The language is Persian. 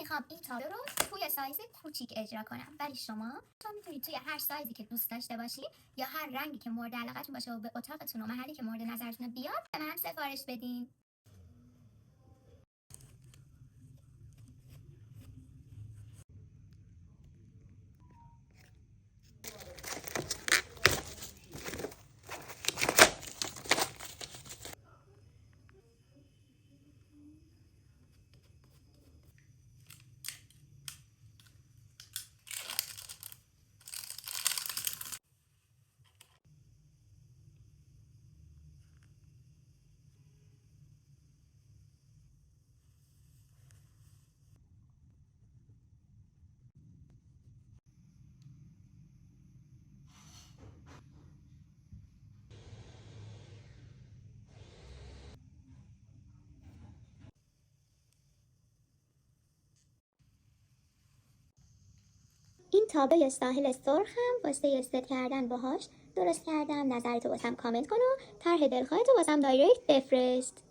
میخوام این تابلو رو توی سایز کوچیک اجرا کنم، ولی شما میتونید توی هر سایزی که دوست داشته باشید یا هر رنگی که مورد علاقتون باشه و به اتاقتون و محلی که مورد نظرتون بیاد به من سفارش بدین. این تابلوی ساحل سرخم واسه استد کردن باهاش درست کردم. نظرتو واسم کامنت کن و طرح دلخواهتو واسم دایرکت بفرست.